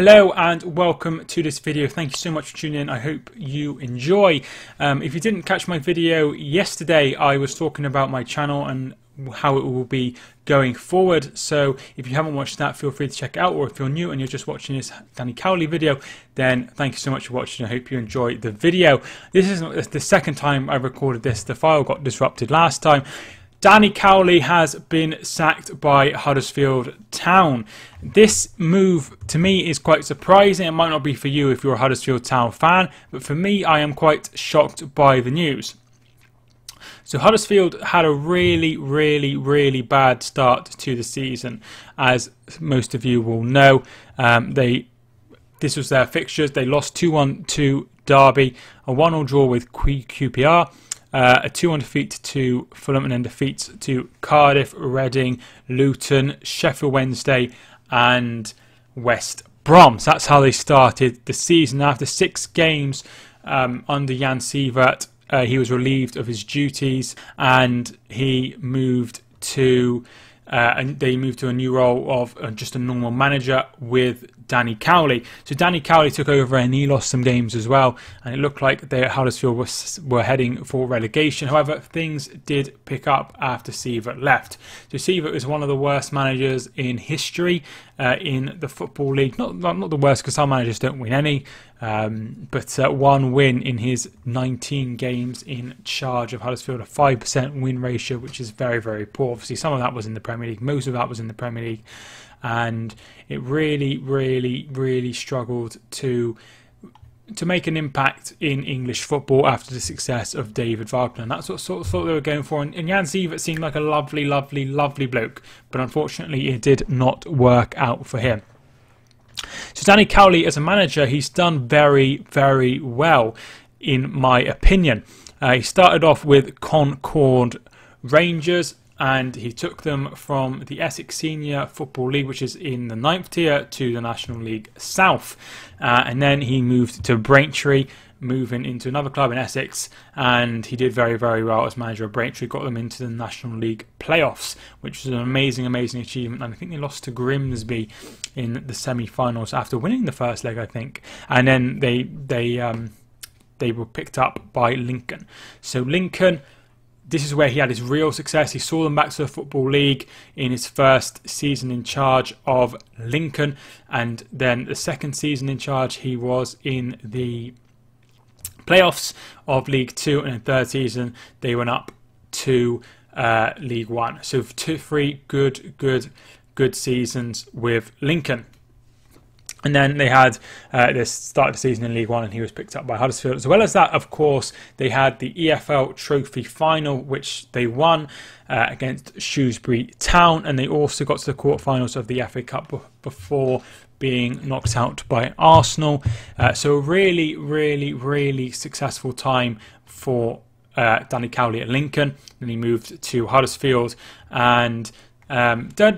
Hello and welcome to this video. Thank you so much for tuning in. I hope you enjoy. If you didn't catch my video yesterday, I was talking about my channel and how it will be going forward. So if you haven't watched that, feel free to check it out. Or if you're new and you're just watching this Danny Cowley video, then thank you so much for watching. I hope you enjoyed the video. This is the second time I recorded this. The file got disrupted last time. Danny Cowley has been sacked by Huddersfield Town. This move to me is quite surprising. It might not be for you if you're a Huddersfield Town fan, but for me, I am quite shocked by the news. So Huddersfield had a really bad start to the season, as most of you will know. This was their fixtures. They lost 2-1 to Derby, a 1-1 draw with QPR. A 2-1 defeat to Fulham, and then defeats to Cardiff, Reading, Luton, Sheffield Wednesday and West Brom. So that's how they started the season. After 6 games under Jan Sievert, he was relieved of his duties and he moved to they moved to a new role of just a normal manager with Danny Cowley. So Danny Cowley took over and he lost some games as well, and it looked like they at Huddersfield were heading for relegation. However, things did pick up after Sievert left. So Sievert is one of the worst managers in history in the Football League. Not the worst, because some managers don't win any, but one win in his 19 games in charge of Huddersfield, a 5% win ratio, which is very poor. Obviously, some of that was in the Premier League, most of that was in the Premier League, and it really struggled to make an impact in English football after the success of David Wagner. And that's what sort of thought they were going for. And Jan Sievert seemed like a lovely bloke, but unfortunately it did not work out for him. So Danny Cowley, as a manager, he's done very well, in my opinion. He started off with Concord Rangers, and he took them from the Essex Senior Football League, which is in the 9th tier, to the National League South. And then he moved to Braintree, moving into another club in Essex, and he did very well as manager of Braintree, got them into the National League playoffs, which was an amazing achievement. And I think they lost to Grimsby in the semi-finals after winning the first leg, I think. And then they were picked up by Lincoln. So Lincoln, this is where he had his real success. He saw them back to the Football League in his first season in charge of Lincoln, and then the second season in charge he was in the playoffs of League Two, and in third season they went up to League One. So 3 good seasons with Lincoln. And then they had this start of the season in League One, and he was picked up by Huddersfield. As well as that, of course, they had the EFL Trophy final, which they won against Shrewsbury Town, and they also got to the quarterfinals of the FA Cup before being knocked out by Arsenal. So a really successful time for Danny Cowley at Lincoln. Then he moved to Huddersfield and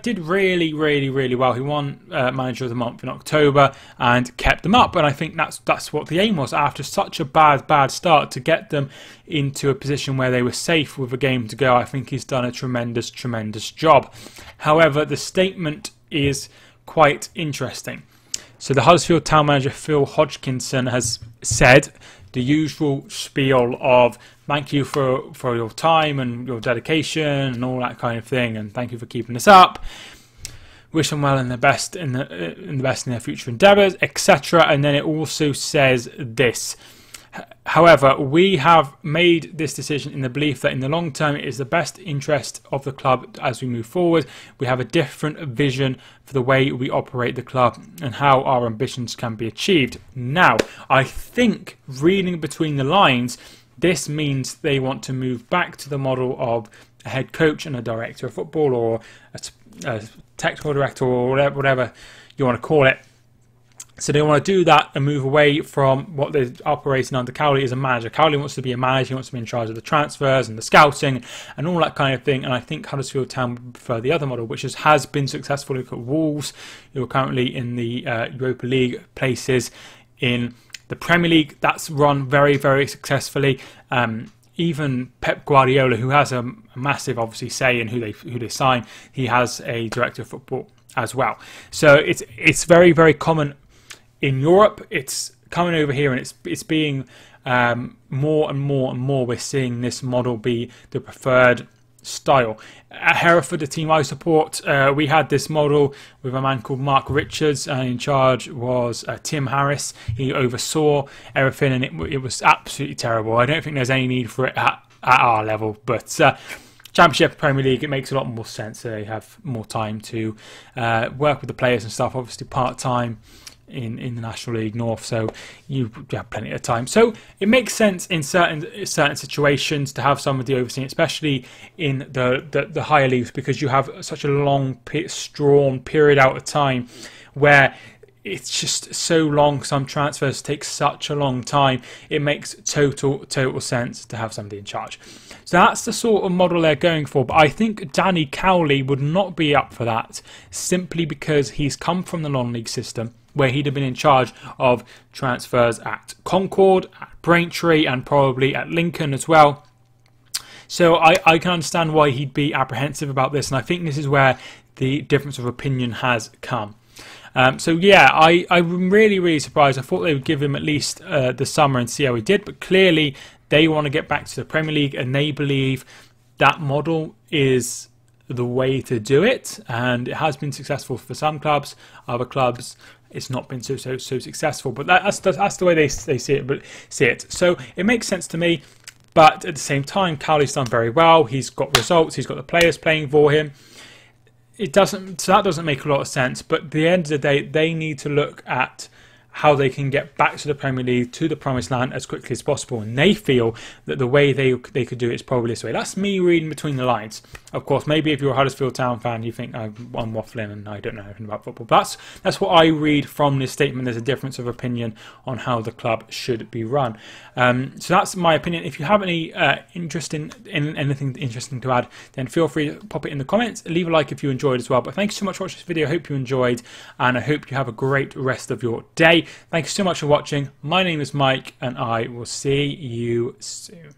did really well. He won Manager of the Month in October and kept them up, and I think that's what the aim was, after such a bad start, to get them into a position where they were safe with a game to go. I think he's done a tremendous job. However, the statement is quite interesting. So the Huddersfield Town manager, Phil Hodgkinson, has said the usual spiel of thank you for your time and your dedication and all that kind of thing, and thank you for keeping us up. Wish them well in the best in their future endeavours, etc. And then it also says this: however, we have made this decision in the belief that in the long term it is the best interest of the club as we move forward. We have a different vision for the way we operate the club and how our ambitions can be achieved. Now, I think, reading between the lines, this means they want to move back to the model of a head coach and a director of football, or a technical director, or whatever you want to call it. So they want to do that and move away from what they're operating under Cowley as a manager. Cowley wants to be a manager. He wants to be in charge of the transfers and the scouting and all that kind of thing. And I think Huddersfield Town would prefer the other model, which has been successful. Look at Wolves, who are currently in the Europa League places. In the Premier League, that's run very successfully. Even Pep Guardiola, who has a massive, obviously, say in who they sign, he has a director of football as well. So it's very common in Europe, it's coming over here, and it's being more and more and more. We're seeing this model be the preferred style. At Hereford, the team I support, we had this model with a man called Mark Richards, and in charge was Tim Harris. He oversaw everything, and it was absolutely terrible. I don't think there's any need for it at our level, but Championship, Premier League, it makes a lot more sense. They have more time to work with the players and stuff, obviously part-time in the National League North, so you have plenty of time. So it makes sense in certain situations to have somebody overseeing, especially in the higher leagues, because you have such a long, drawn period out of time where it's just so long. Some transfers take such a long time. It makes total sense to have somebody in charge. So that's the sort of model they're going for. But I think Danny Cowley would not be up for that, simply because he's come from the non-league system, where he'd have been in charge of transfers at Concord, at Braintree, and probably at Lincoln as well. So I can understand why he'd be apprehensive about this, and I think this is where the difference of opinion has come. So yeah, I'm really surprised. I thought they would give him at least the summer and see how he did, but clearly they want to get back to the Premier League, and they believe that model is the way to do it, and it has been successful for some clubs. Other clubs, it's not been so successful, but that's the way they see it. So it makes sense to me, but at the same time, Cowley's done very well. He's got results. He's got the players playing for him. So that doesn't make a lot of sense. But at the end of the day, they need to look at how they can get back to the Premier League, to the promised land, as quickly as possible. And they feel that the way they could do it is probably this way. That's me reading between the lines. Of course, maybe if you're a Huddersfield Town fan, you think I'm waffling and I don't know anything about football. But that's what I read from this statement. There's a difference of opinion on how the club should be run. So that's my opinion. If you have any anything interesting to add, then feel free to pop it in the comments. Leave a like if you enjoyed as well. But thank you so much for watching this video. I hope you enjoyed, and I hope you have a great rest of your day. Thank you so much for watching. My name is Mike, and I will see you soon.